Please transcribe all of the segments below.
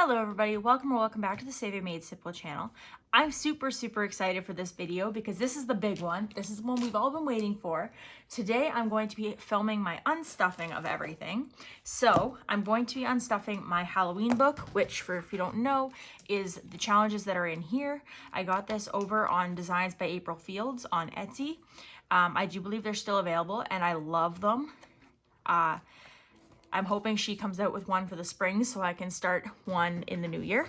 Hello everybody, welcome back to the Save It Made Simple channel. I'm super excited for this video because this is the big one. This is the one we've all been waiting for. Today I'm going to be filming my unstuffing of everything. So I'm going to be unstuffing my Halloween book, which if you don't know, is the challenges that are in here. I got this over on Designs by April Fields on Etsy. I do believe they're still available and I love them. I'm hoping she comes out with one for the spring so I can start one in the new year.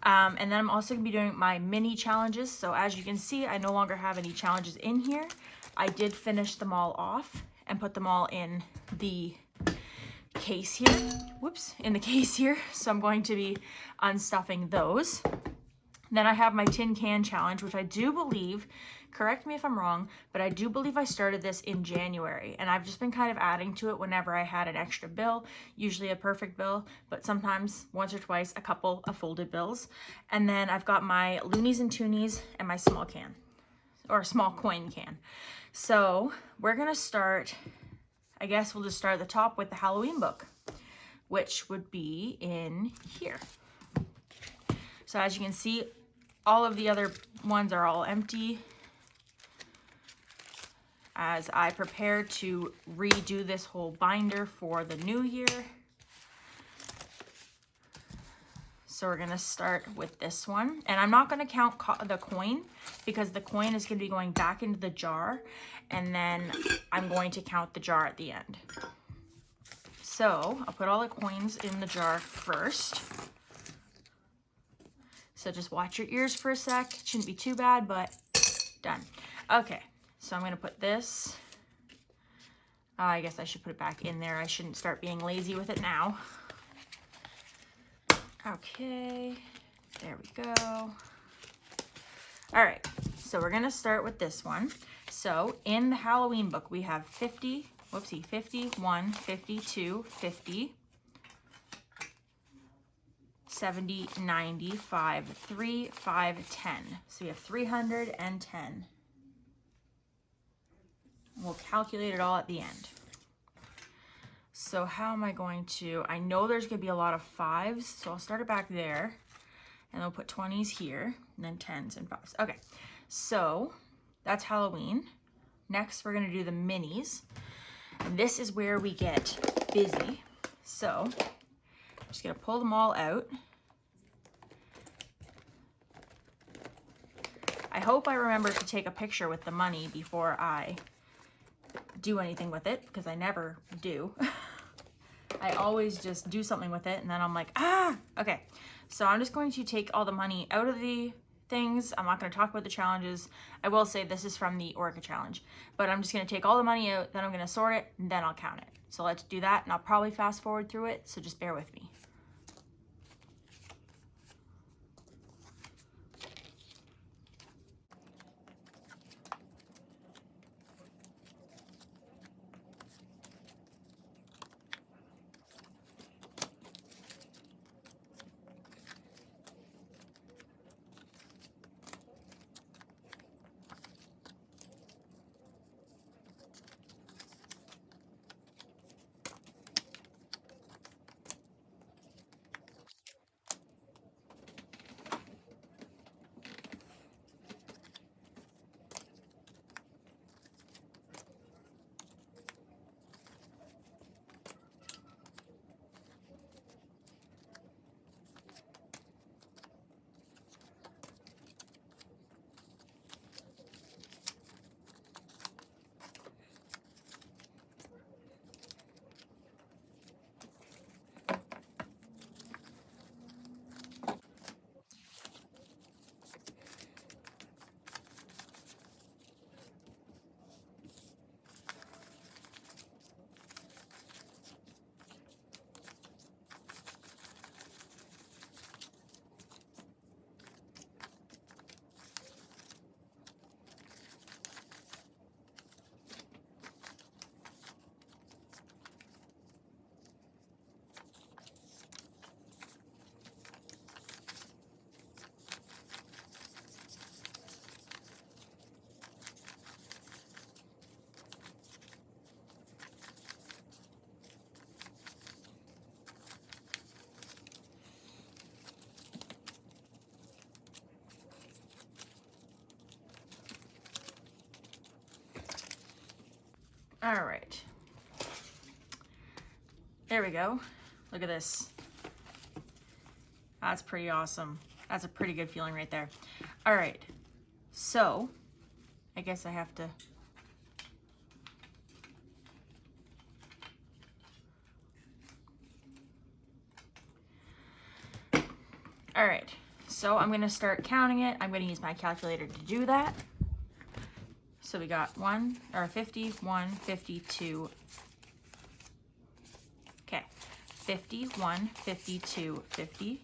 And then I'm also gonna be doing my mini challenges. So as you can see, I no longer have any challenges in here. I did finish them all off and put them all in the case here. Whoops, in the case here. So I'm going to be unstuffing those. Then I have my tin can challenge, which I do believe, correct me if I'm wrong, but I do believe I started this in January, and I've just been kind of adding to it whenever I had an extra bill, usually a perfect bill, but sometimes once or twice a couple of folded bills. And then I've got my loonies and toonies and my small can, or small coin can. So we're gonna start, I guess we'll just start at the top with the Halloween book, which would be in here. So as you can see, all of the other ones are all empty as I prepare to redo this whole binder for the new year. So we're gonna start with this one. And I'm not gonna count the coin because the coin is gonna be going back into the jar and then I'm going to count the jar at the end. So I'll put all the coins in the jar first. So just watch your ears for a sec. It shouldn't be too bad, but done. Okay, so I'm gonna put this. I guess I should put it back in there. I shouldn't start being lazy with it now. Okay, there we go. All right, so we're gonna start with this one. So in the Halloween book, we have 50, 51, 52, 50, 70, 90, 5, 3, 5, 10. So we have 310. We'll calculate it all at the end. So how am I going to, I know there's gonna be a lot of 5s, so I'll start it back there and we'll put 20s here and then 10s and 5s. Okay, so that's Halloween. Next, we're gonna do the minis. And this is where we get busy. So I'm just gonna pull them all out. I hope I remember to take a picture with the money before I do anything with it, because I never do. I always just do something with it and then I'm like, ah, okay. So I'm just going to take all the money out of the things. I'm not gonna talk about the challenges. I will say this is from the Orca challenge, but I'm just gonna take all the money out, then I'm gonna sort it, and then I'll count it. So let's do that, and I'll probably fast forward through it, so just bear with me. All right. There we go. Look at this. That's pretty awesome. That's a pretty good feeling right there. All right. So I guess I have to. All right. So I'm going to start counting it. I'm going to use my calculator to do that. So we got 51, 52. Okay. 51, 52, 50.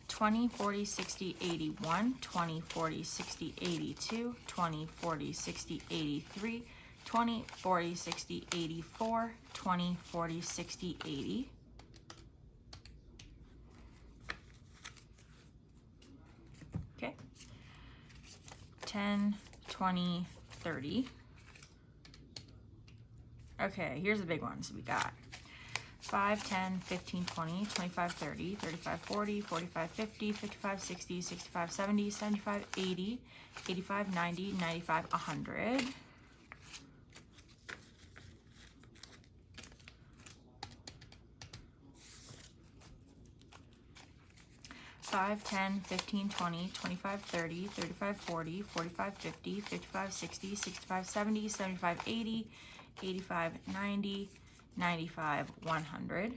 20, 40, 60, 81, 20, 40, 60, 82, 20, 40, 60, 83, 20, 40, 60, 84, 20, 40, 60, 80. Okay. 10, 20, 30. Okay, here's the big ones. We got 5, 10, 15, 20, 25, 30, 35, 40, 45, 50, 55, 60, 65, 70, 75, 80, 85, 90, 95, 100. 5, 10, 15, 20, 25, 30, 35, 40, 45, 50, 55, 60, 65, 70, 75, 80, 85, 90, 95, 100.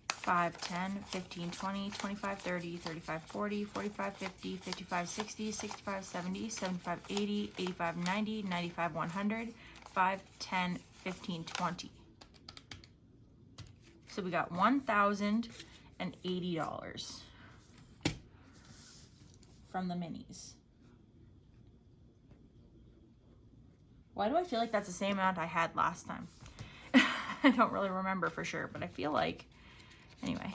5, 10, 15, 20, 25, 30, 35, 40, 45, 50, 55, 60, 65, 70, 75, 80, 85, 90, 95, 100. 5, 10, 15, 20. So we got $1,080 from the minis. Why do I feel like that's the same amount I had last time? I don't really remember for sure, but I feel like, anyway.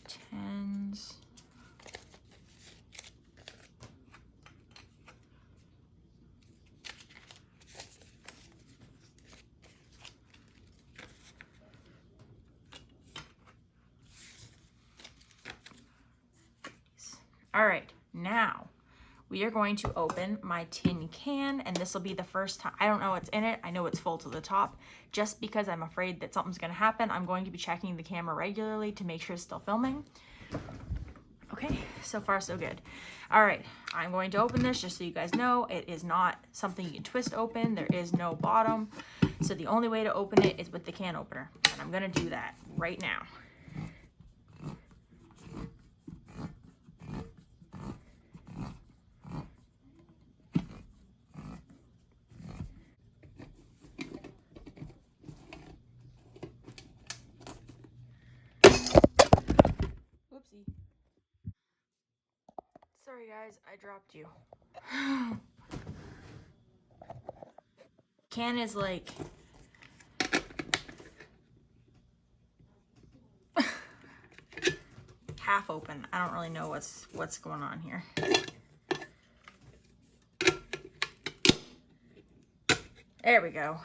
Okay. Tens. All right, now we are going to open my tin can, and this will be the first time. I don't know what's in it. I know it's full to the top. Just because I'm afraid that something's going to happen, I'm going to be checking the camera regularly to make sure it's still filming. Okay, so far so good. All right, I'm going to open this just so you guys know. It is not something you can twist open. There is no bottom. So the only way to open it is with the can opener. And I'm going to do that right now. Whoopsie. Sorry guys, I dropped you. Can is like half open. I don't really know what's going on here. There we go.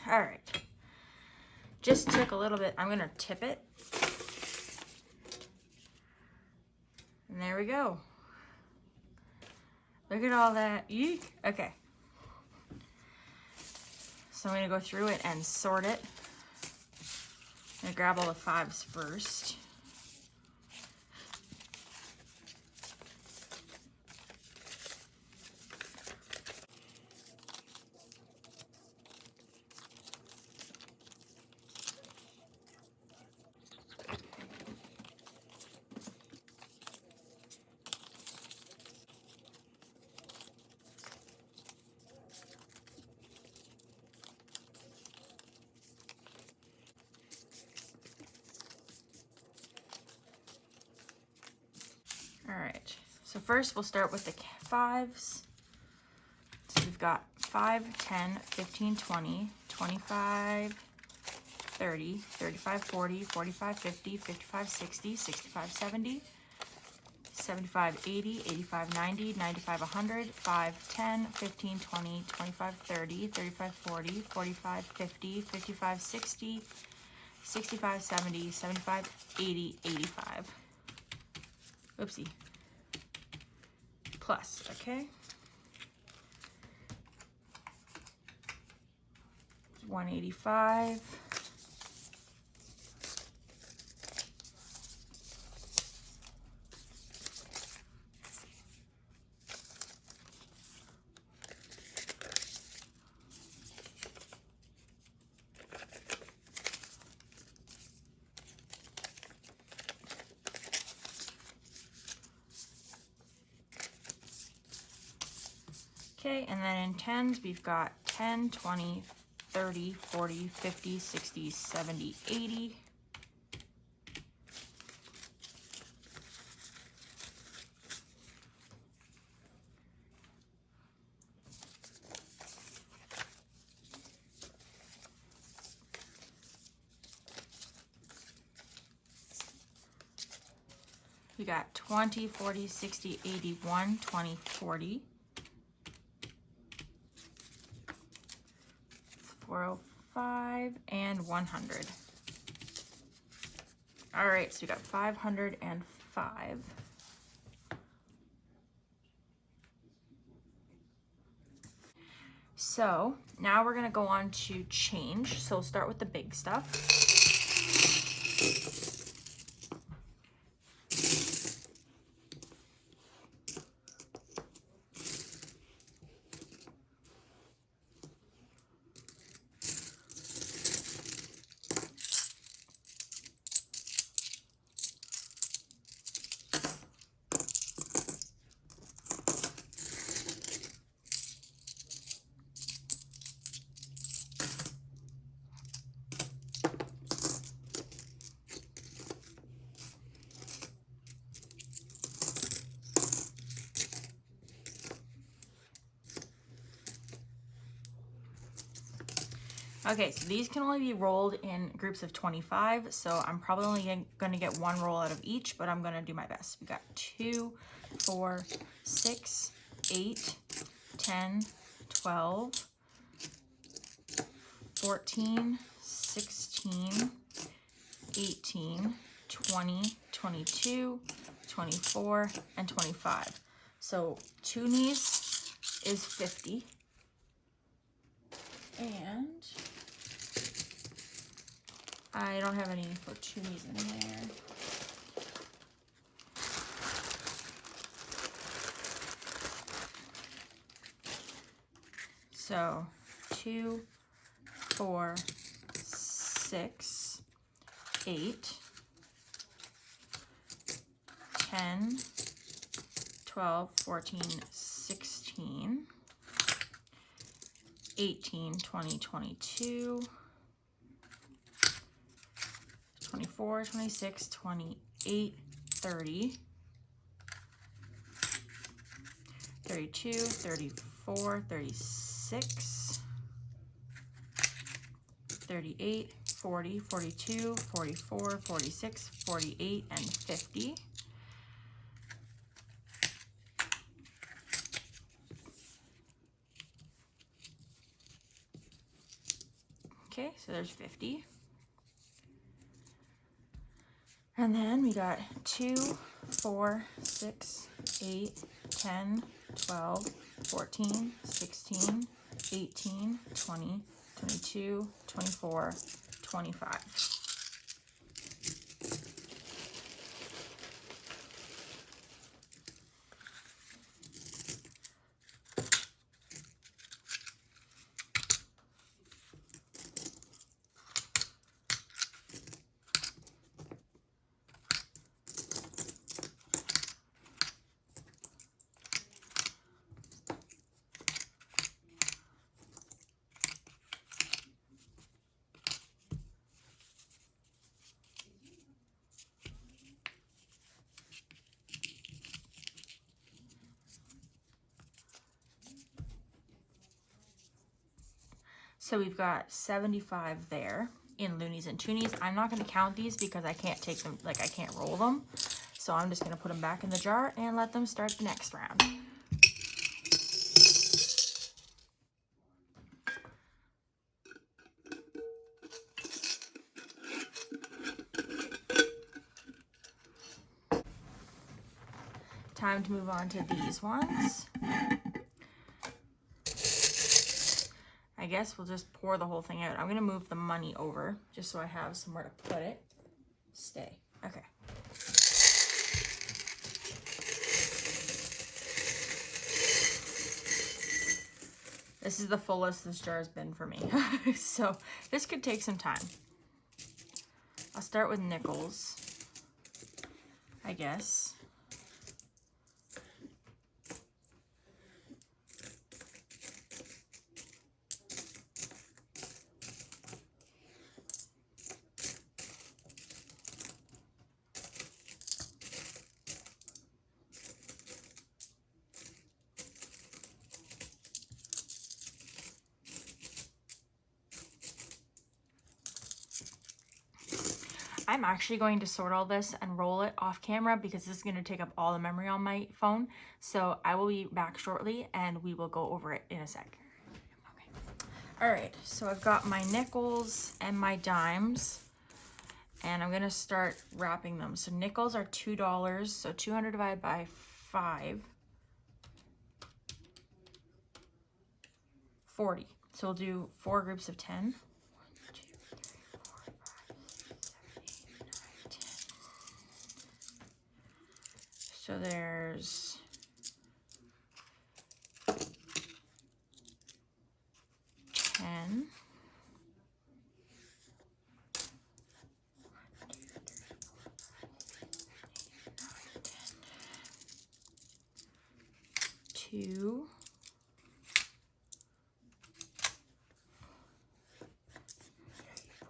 All right. Just took a little bit. I'm gonna tip it. And there we go. Look at all that. Eek. Okay. So I'm gonna go through it and sort it. I'm gonna grab all the 5s first. All right, so first we'll start with the 5s. So we've got 5, 10, 15, 20, 25, 30, 35, 40, 45, 50, 55, 60, 65, 70, 75, 80, 85, 90, 95, 100, 5, 10, 15, 20, 25, 30, 35, 40, 45, 50, 55, 60, 65, 70, 75, 80, 85. Oopsie. Plus, okay? 185. Okay, and then in tens, we've got 10, 20, 30, 40, 50, 60, 70, 80. We got 20, 40, 60, 80, 1, 20, 40. 405 and 100. All right, so we got 505. So now we're gonna go on to change. So we'll start with the big stuff. Okay, so these can only be rolled in groups of 25, so I'm probably only going to get one roll out of each, but I'm going to do my best. We got 2, 4, 6, 8, 10, 12, 14, 16, 18, 20, 22, 24, and 25. So 2 knees is 50. And I don't have any for 2 knees in there. So 2, 4, 6, 8, 10, 12, 14, 16, 18, 20, 22, 24, 26, 28, 30, 32, 34, 36, 38, 40, 42, 44, 46, 48, and 50. Okay, so there's 50. And then we got 2, 4, 6, 8, 10, 12, 14, 16, 18, 20, 22, 24, 25. So we've got 75 there. in loonies and toonies. I'm not going to count these because I can't take them, like I can't roll them. So I'm just going to put them back in the jar and let them start the next round. Time to move on to these ones. I guess we'll just pour the whole thing out. I'm going to move the money over just so I have somewhere to put it. Stay. Okay. This is the fullest this jar has been for me. So this could take some time. I'll start with nickels, I guess. I'm actually going to sort all this and roll it off camera because this is going to take up all the memory on my phone. So I will be back shortly and we will go over it in a sec. Okay. All right, so I've got my nickels and my dimes and I'm going to start wrapping them. So nickels are $2, so 200 divided by 5, 40. So we'll do 4 groups of 10. So there's 10. 2, 4,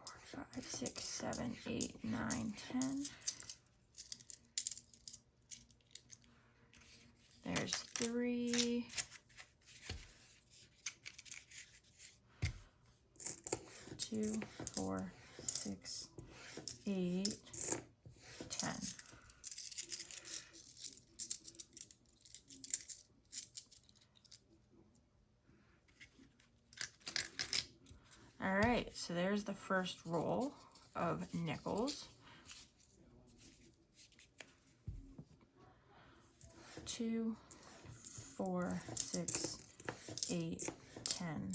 5, 6, 7, 8, 9, 10. There's 3. 2, 4, 6, 8, 10. All right, so there's the first roll of nickels. 2, 4, 6, 8, 10,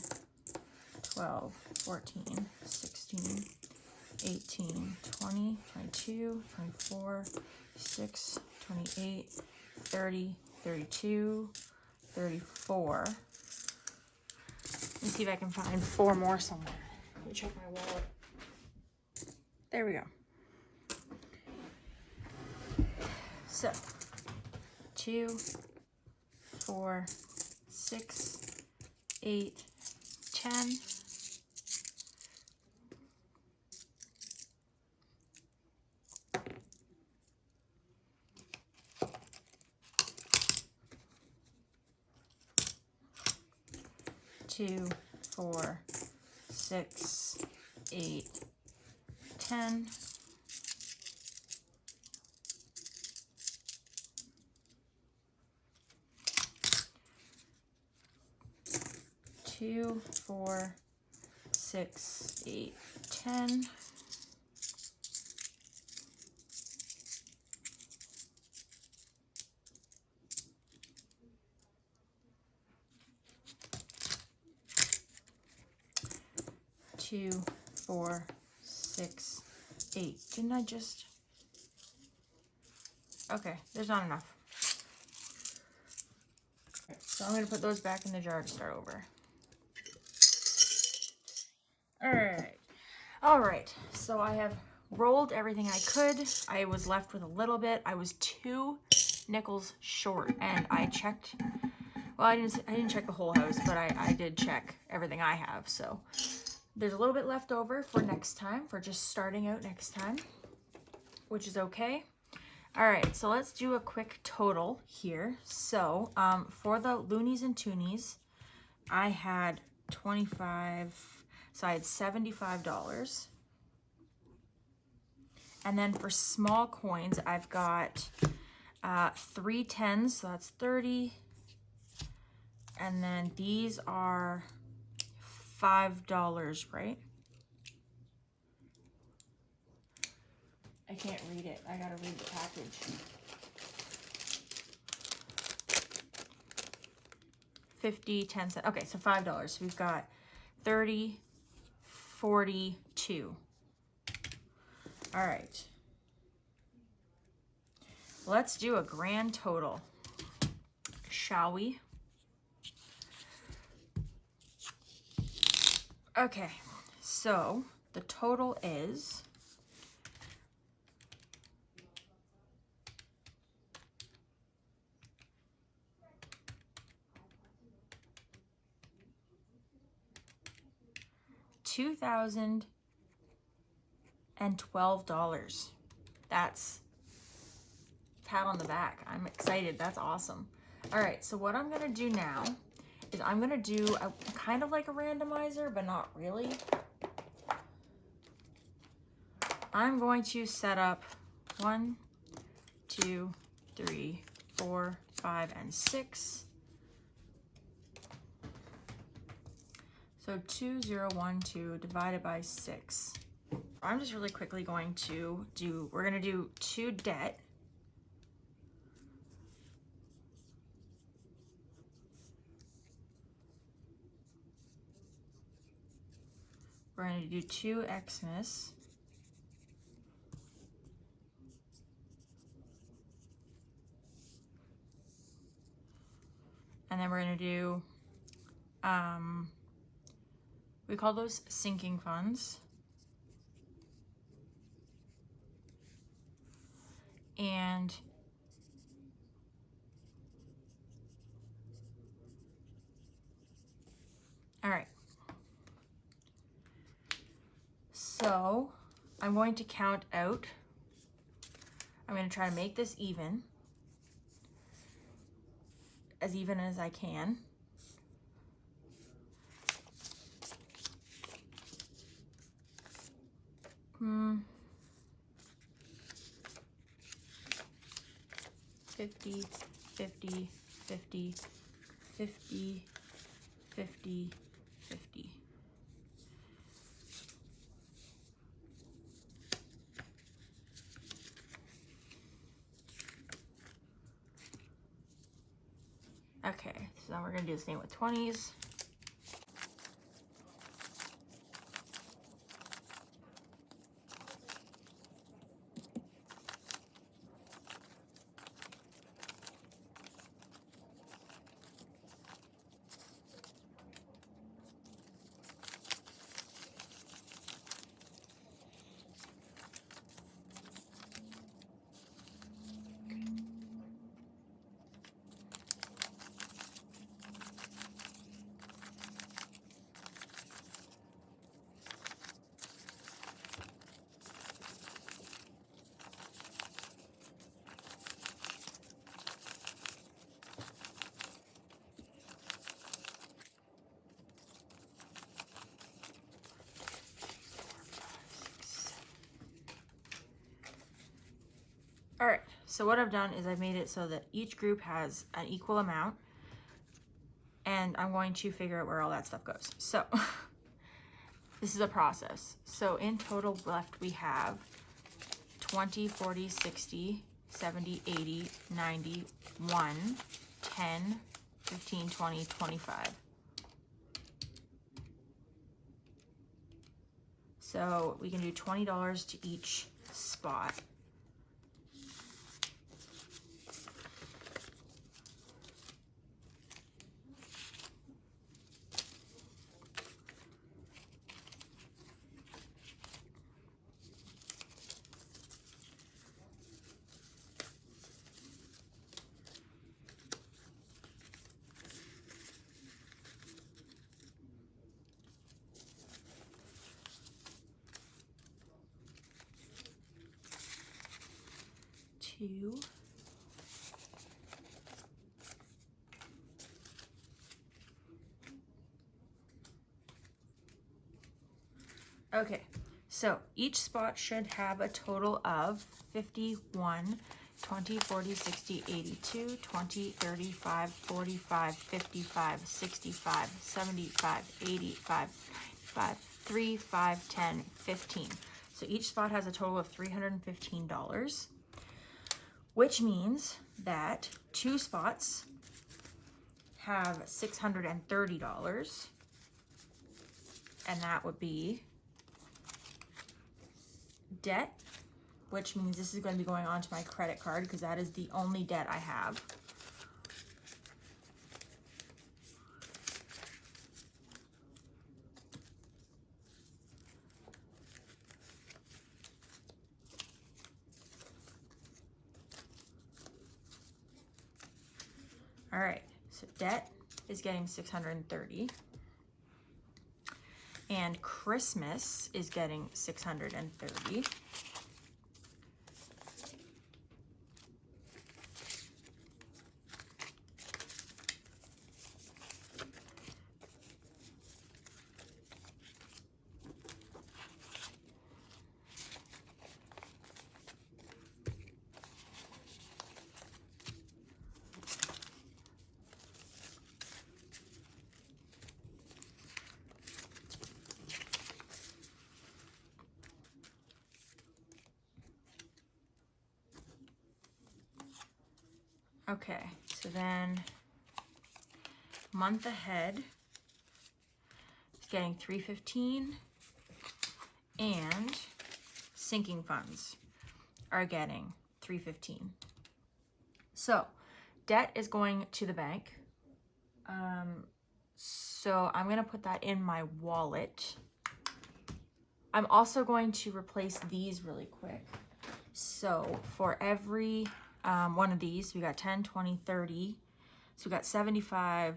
12, 14, 16, 18, 20, 22, 24, 6, 28, 30, 32, 34. Let me see if I can find 4 more somewhere. Let me check my wallet. There we go. So 2, 4, 6, 8, 10. 2, 4, 6, 8, 10. 2, 4, 6, 8, 10. 2, 4, 6, 8. Didn't I just? Okay, there's not enough. So I'm going to put those back in the jar to start over. All right, so I have rolled everything I could. I was left with a little bit. I was 2 nickels short, and I checked. Well, I didn't check the whole house, but I did check everything I have. So there's a little bit left over for next time, for just starting out next time, which is okay. All right, so let's do a quick total here. So for the loonies and toonies, I had 25, so I had $75. And then for small coins, I've got 3 10s, so that's 30. And then these are $5, right? I can't read it. I gotta read the package. 50, 10 cents. Okay, so $5. So we've got 30, 42. All right. Let's do a grand total, shall we? Okay, so the total is $2,012. That's pat on the back. I'm excited. That's awesome. All right, so what I'm gonna do now is I'm gonna do a kind of like a randomizer, but not really. I'm going to set up 1, 2, 3, 4, 5, and 6. So 2012 divided by 6. I'm just really quickly going to we're gonna do 2 debt. We're gonna do 2 Xmas. And then we're gonna do, we call those sinking funds. And all right. So I'm going to count out. I'm going to try to make this even as I can. Hmm. 50, 50, 50, 50, 50, 50. Okay, so now we're gonna do the same with 20s. All right, so what I've done is I've made it so that each group has an equal amount, and I'm going to figure out where all that stuff goes. So this is a process. So in total left we have 20, 40, 60, 70, 80, 90, 1, 10, 15, 20, 25. So we can do $20 to each spot. Two. Okay, So each spot should have a total of 51, 20, 40, 60, 82, 20, 35, 45, 55, 65, 75, 85, 95, 3, 5, 10, 15. So each spot has a total of $315, which means that 2 spots have $630, and that would be debt, which means this is going to be going on to my credit card because that is the only debt I have. All right, so debt is getting 630, and Christmas is getting 630. Okay, so then month ahead is getting 315, and sinking funds are getting 315. So debt is going to the bank. So I'm gonna put that in my wallet. I'm also going to replace these really quick. So for every one of these, we got 10, 20, 30. So we got 75,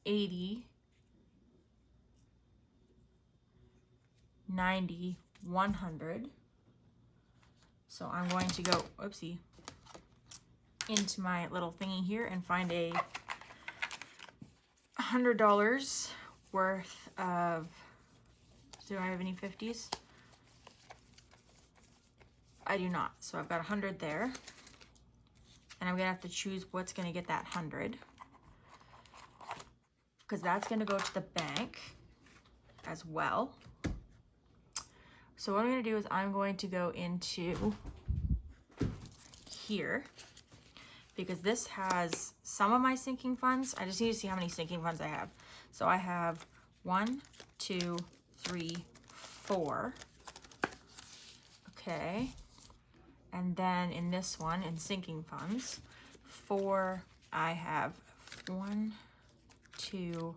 80, 90, 100. So I'm going to go, oopsie, into my little thingy here and find a $100 worth of, do I have any 50s? I do not. So I've got 100 there, and I'm gonna have to choose what's gonna get that 100, because that's gonna go to the bank as well. So what I'm gonna do is I'm going to go into here, because this has some of my sinking funds. I just need to see how many sinking funds I have. So I have 1, 2, 3, 4. Okay. And then in this one, in sinking funds, 4, I have 1, 2,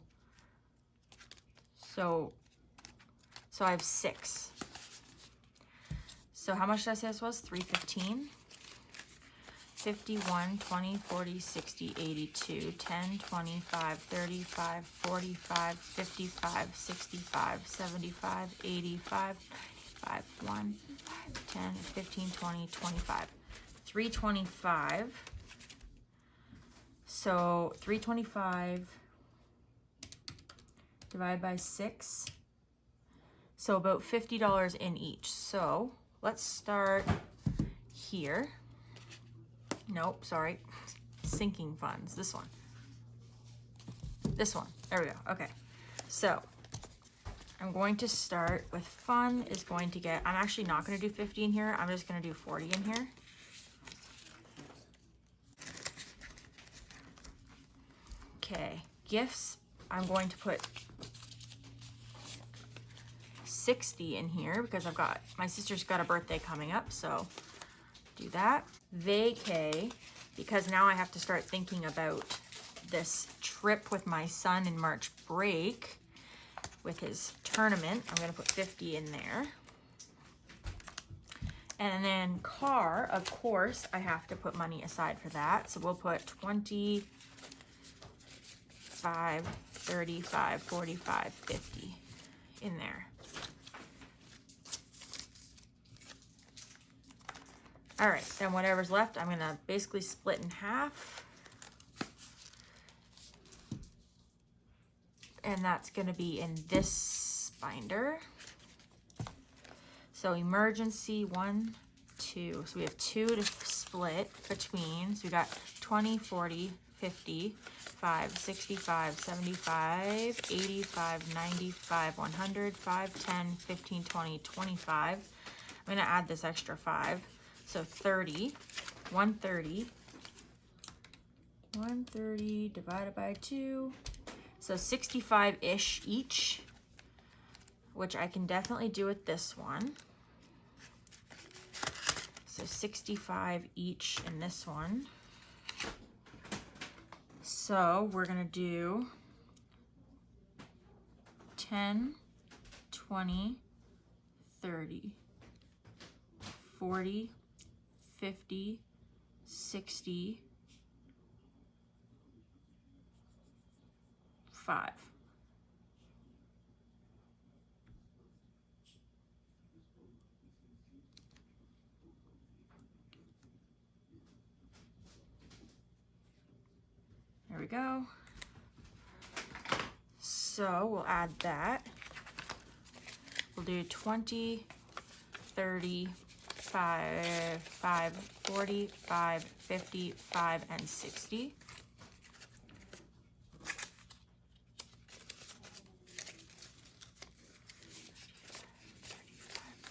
so I have 6. So how much did I say this was? 315. 51, 20, 40, 60, 82, 10, 25, 35, 45, 55, 65, 75, 85, 95, 1, 10, 15, 20, 25. 325. So 325 divided by 6. So about $50 in each. So let's start here. Nope, sorry. Sinking funds. This one. This one. There we go. Okay. So I'm going to start with fun is going to get, I'm actually not going to do 50 in here. I'm just going to do 40 in here. Okay. Gifts. I'm going to put 60 in here because I've got, my sister's got a birthday coming up. So do that. Vacay, because now I have to start thinking about this trip with my son in March break with his tournament. I'm going to put 50 in there. And then car, of course, I have to put money aside for that. So we'll put 25, 35, 45, 50 in there. All right, then whatever's left, I'm gonna basically split in half. and that's going to be in this binder. So emergency 1, 2. So we have 2 to split between. So we got 20, 40, 50, 5, 65, 75, 85, 95, 100, 5, 10, 15, 20, 25. I'm going to add this extra 5. So 30, 130. 130 divided by 2. So 65-ish each, which I can definitely do with this one. So 65 each in this one. So we're gonna do 10, 20, 30, 40, 50, 60, 5. There we go. So we'll add that. We'll do 20, 30, 5, 45, 55, and 60.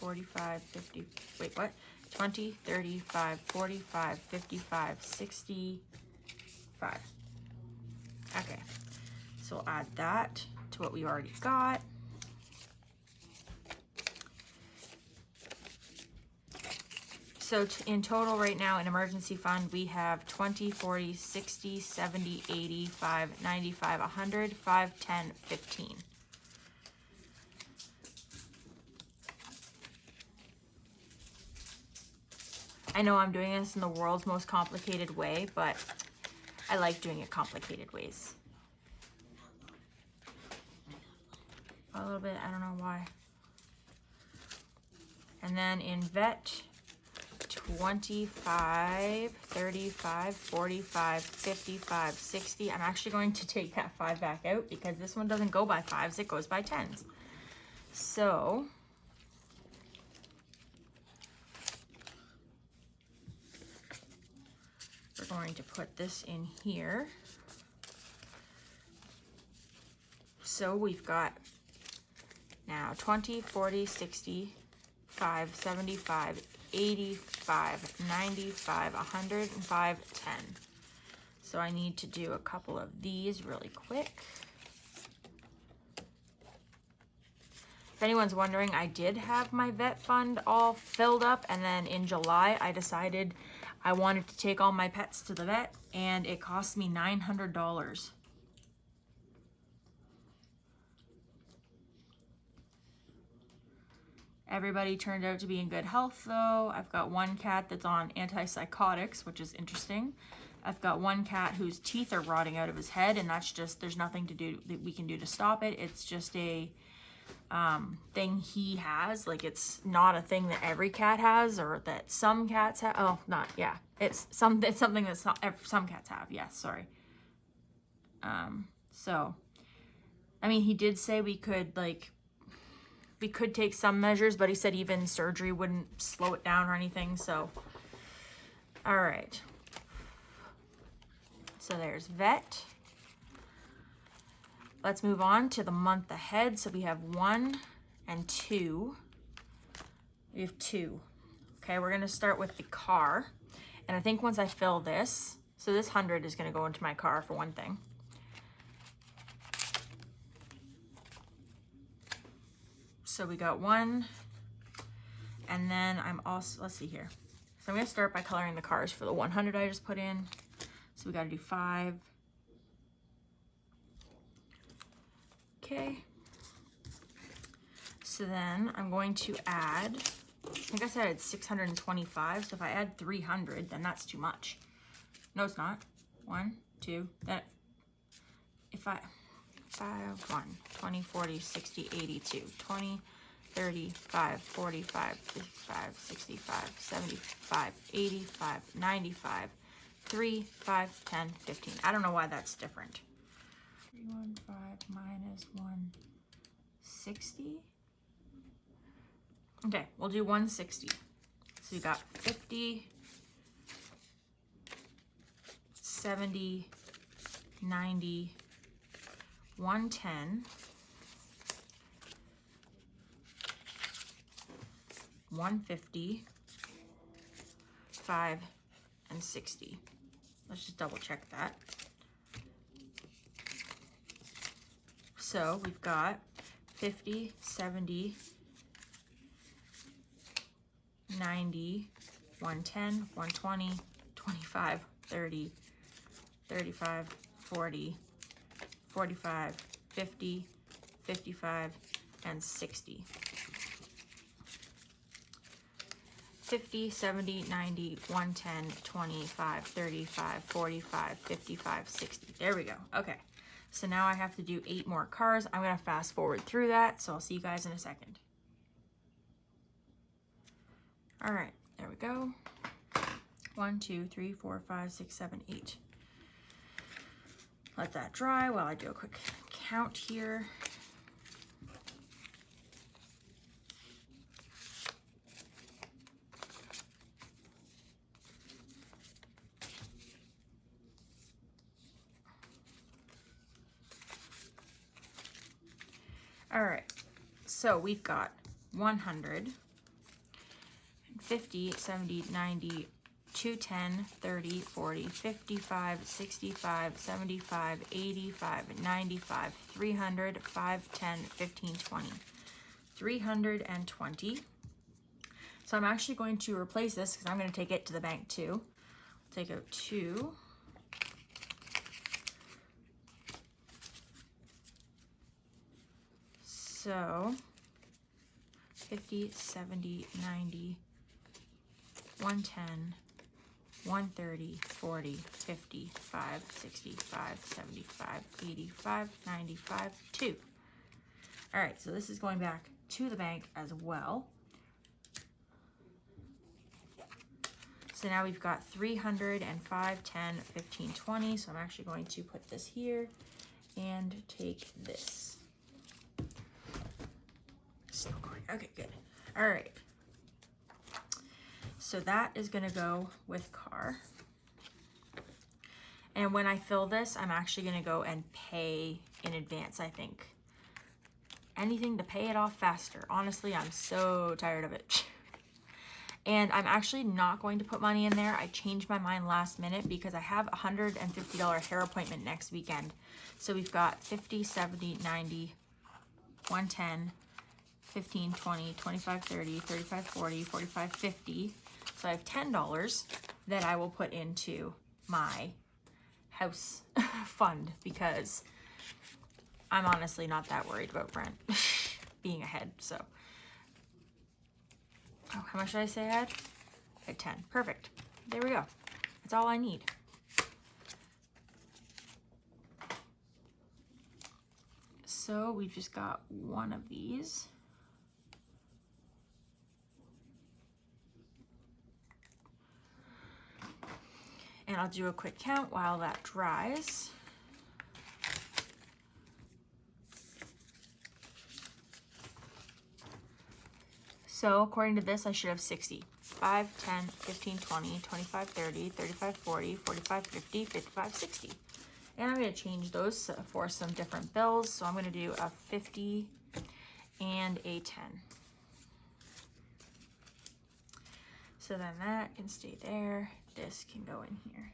$45, 50, wait, what? 20, 35, 45, 55, 65. Okay, so we'll add that to what we already got. So in total right now in emergency fund, we have 20, 40, 60, 70, 85, 95, 100, 5, 10, 15. I know I'm doing this in the world's most complicated way, but I like doing it complicated ways. A little bit, I don't know why. And then in vet, 25, 35, 45, 55, 60. I'm actually going to take that 5 back out because this one doesn't go by 5s, it goes by 10s. So we're going to put this in here. So we've got now 20, 40, 60, 5, 75, 85, 95, 105, 10. So I need to do a couple of these really quick. If anyone's wondering, I did have my vet fund all filled up, and then in July I decided I wanted to take all my pets to the vet, and it cost me $900. Everybody turned out to be in good health though. I've got one cat that's on antipsychotics, which is interesting. I've got one cat whose teeth are rotting out of his head, and that's just, there's nothing to do that we can do to stop it. It's just a thing he has. Like, it's not a thing that every cat has, or that some cats have. Oh, not, yeah. It's something that's not, some cats have. Yes, sorry. So, I mean, he did say we could take some measures, but he said even surgery wouldn't slow it down or anything. So, all right. So there's vet. Let's move on to the month ahead. So we have 1 and 2. We have 2. Okay, we're gonna start with the car. And I think once I fill this, so this 100 is gonna go into my car for one thing. So we got 1, and then I'm also, let's see here. So I'm gonna start by coloring the cars for the 100 I just put in. So we gotta do 5. Okay. So then I'm going to add, I think I said it's 625. So if I add 300, then that's too much. No, it's not. 1, 2, then if I, 5, 1, 20, 40, 60, 82, 20, 35, 45, 55, 65, 75, 85, 95, 3, 5, 10, 15. I don't know why that's different. 315 minus 160. Okay, we'll do 160. So you got 50, 70, 90, 110, 150, 5, and 60. Let's just double check that. So we've got 50, 70, 90, 110, 120, 25, 30, 35, 40, 45, 50, 55, and 60. 50, 70, 90, 110, 25, 35, 45, 55, 60. There we go. Okay. So now I have to do 8 more cars. I'm going to fast forward through that. So I'll see you guys in a second. All right. There we go. 1, 2, 3, 4, 5, 6, 7, 8. Let that dry while I do a quick count here. All right, so we've got 100, 50, 70, 90, 210, 30, 40, 55, 65, 75, 85, 95, 300, 5, 10, 15, 20, 320. So I'm actually going to replace this because I'm going to take it to the bank too. Take out 2. So 50, 70, 90, 110, 130, 40, 55, 65, 75, 85, 95, 2. All right, so this is going back to the bank as well. So now we've got 300 and 5, 10, 15, 20. So I'm actually going to put this here and take this. Still going. Okay, good. All right. So that is going to go with car. And when I fill this, I'm actually going to go and pay in advance, I think. Anything to pay it off faster. Honestly, I'm so tired of it. And I'm actually not going to put money in there. I changed my mind last minute because I have a $150 hair appointment next weekend. So we've got 50, 70, 90, 110, 15, 20, 25, 30, 35, 40, 45, 50. So I have $10 that I will put into my house fund because I'm honestly not that worried about rent being ahead. So, oh, how much did I say I had? I had 10. Perfect. There we go. That's all I need. So we've just got one of these. And I'll do a quick count while that dries. So according to this, I should have 60. 5, 10, 15, 20, 25, 30, 35, 40, 45, 50, 55, 60. And I'm going to change those for some different bills. So I'm going to do a 50 and a 10. So then that can stay there. This can go in here.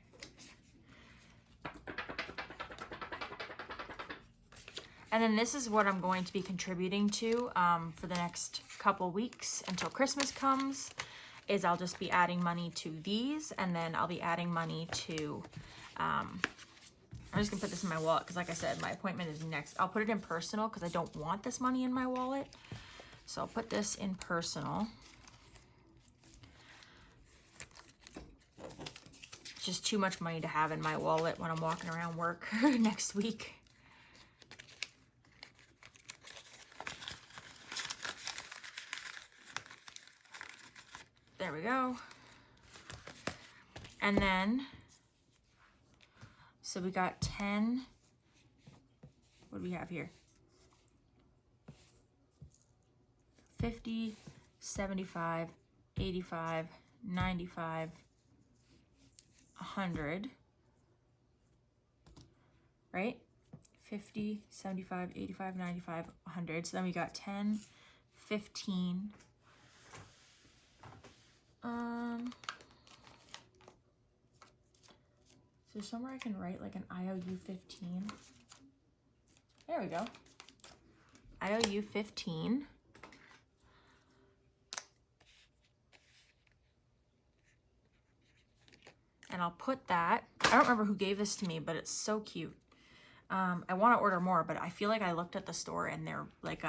And then this is what I'm going to be contributing to for the next couple weeks until Christmas comes, is I'll just be adding money to these, and then I'll be adding money to, I'm just gonna put this in my wallet because like I said, my appointment is next. I'll put it in personal because I don't want this money in my wallet. So I'll put this in personal. It's just too much money to have in my wallet when I'm walking around work next week. There we go. And then, so we got 10 what do we have here? 50, 75, 85, 95, 100, right? 50, 75, 85, 95, 100. So then we got 10, 15. So somewhere I can write like an IOU 15. There we go. IOU 15. And I'll put that. I don't remember who gave this to me, but it's so cute. I want to order more, but I feel like I looked at the store and they're like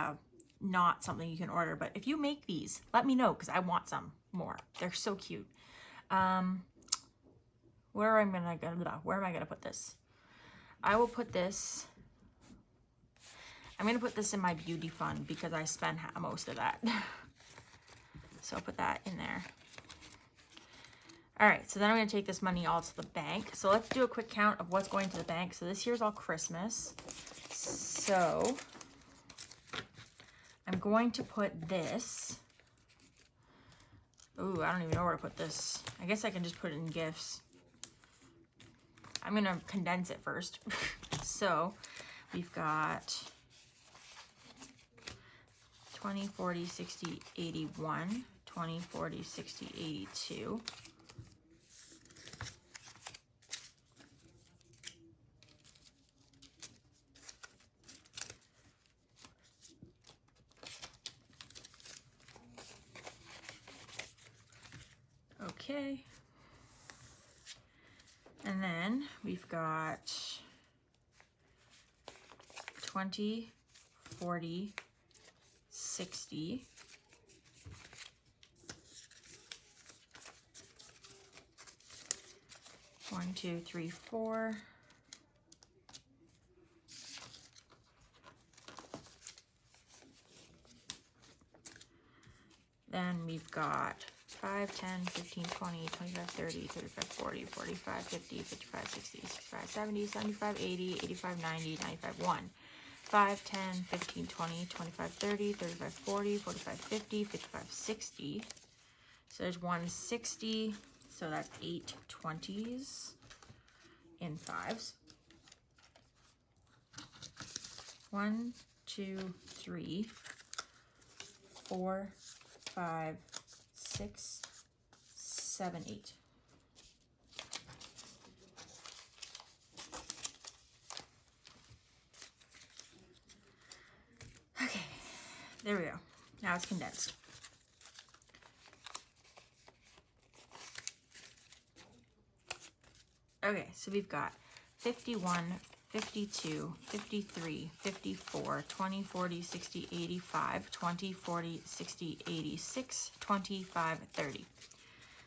not something you can order. But if you make these, let me know because I want some more. They're so cute. Where am I gonna put this? I will put this. I'm gonna put this in my beauty fund because I spend most of that. So I'll put that in there. All right, so then I'm gonna take this money all to the bank. So let's do a quick count of what's going to the bank. So this year's all Christmas. So I'm going to put this. Ooh, I don't even know where to put this. I guess I can just put it in gifts. I'm gonna condense it first. So we've got 20, 40, 60, 81, 20, 40, 60, 82. Okay. And then we've got 20, 40, 60. One, two, three, four. Then we've got 5, 10, 15, 20, 25, 30, 35, 40, 45, 50, 55, 60, 65, 70, 75, 80, 85, 90, 95, 1. 5, 10, 15, 20, 25, 30, 35, 40, 45, 50, 55, 60. So there's 160. So that's 8 20s in 5s. 1, 2, 3, 4, 5, 6, 7, 8. Okay, there we go. Now it's condensed. Okay, so we've got 51, 52, 53, 54, 20, 40, 60, 85, 20, 40, 60, 86, 25, 30.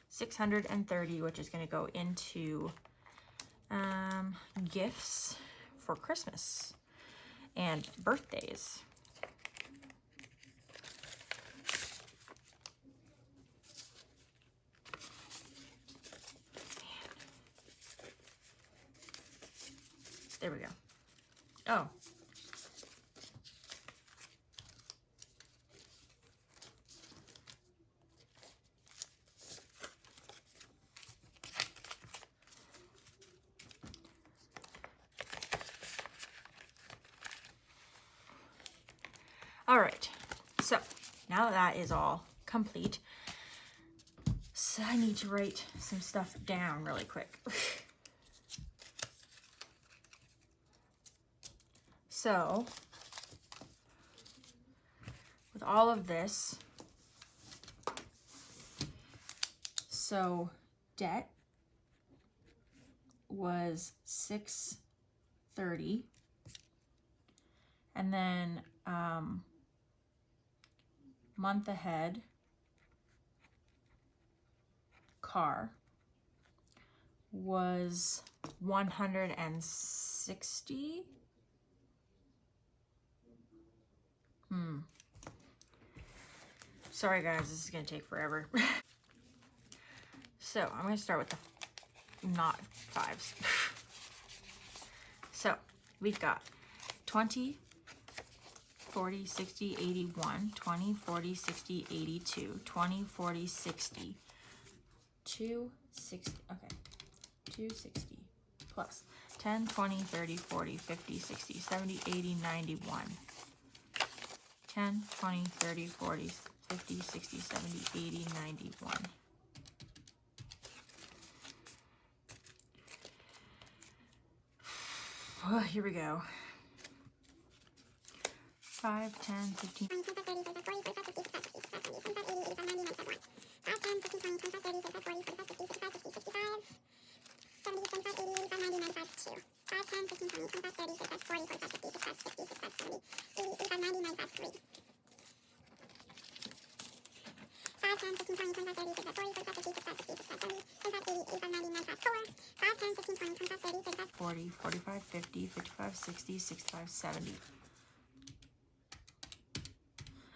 630, which is going to go into gifts for Christmas and birthdays. There we go. Oh. All right. So now that is all complete, so I need to write some stuff down really quick. So, with all of this, so debt was $630, and then month ahead car was 160. Sorry guys, this is gonna take forever. So I'm gonna start with the not 5s. So we've got 20, 40, 60, 81, 20, 40, 60, 82, 20, 40, 60, 260, okay, 260 plus 10, 20, 30, 40, 50, 60, 70, 80, 91, 10, 20, 30, 40, 50, 60, 70, 80, 91. Oh, here we go. 5, 10, 15. 40, 45, 50, 55, 60, 65, 70.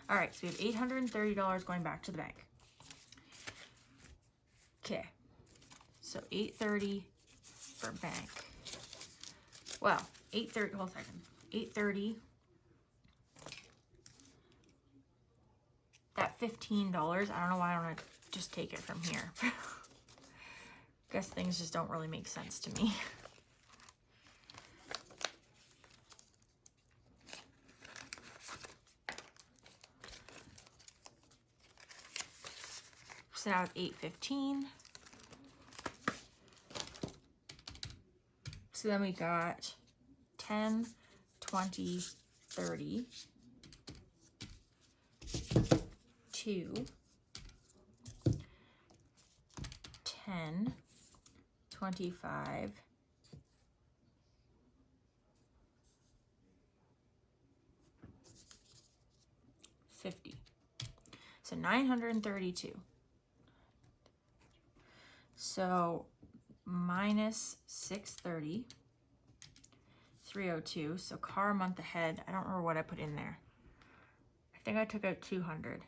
All right, so we have $830 going back to the bank. Okay, so $830 for bank. Well, $830, hold a second. $830. That $15, I don't know why I don't want to just take it from here. Guess things just don't really make sense to me. So now it's $815. So then we got 10, 20, 30, 2, 10, 25, 50. So 932. So minus 630, 302. So car a month ahead. I don't remember what I put in there. I think I took out 200.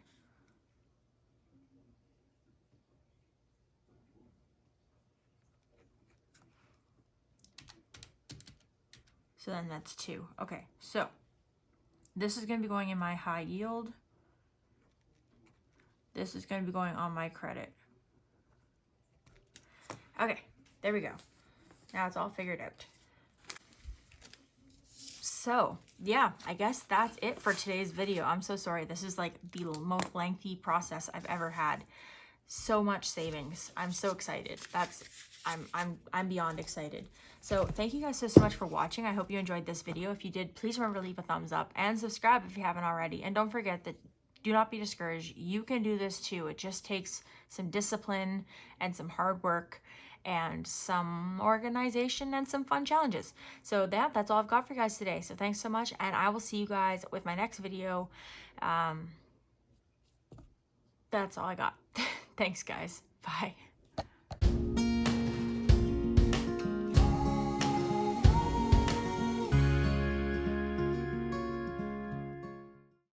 So then that's 2. Okay, so this is going to be going in my high yield. This is going to be going on my credit. Okay, there we go. Now it's all figured out. So yeah, I guess that's it for today's video. I'm so sorry. This is like the most lengthy process I've ever had. So much savings. I'm so excited. I'm beyond excited. So thank you guys so much for watching. I hope you enjoyed this video. If you did, please remember to leave a thumbs up and subscribe if you haven't already. And don't forget that do not be discouraged. You can do this too. It just takes some discipline and some hard work and some organization and some fun challenges. So that's all I've got for you guys today. So thanks so much, and I will see you guys with my next video. That's all I got. Thanks guys. Bye.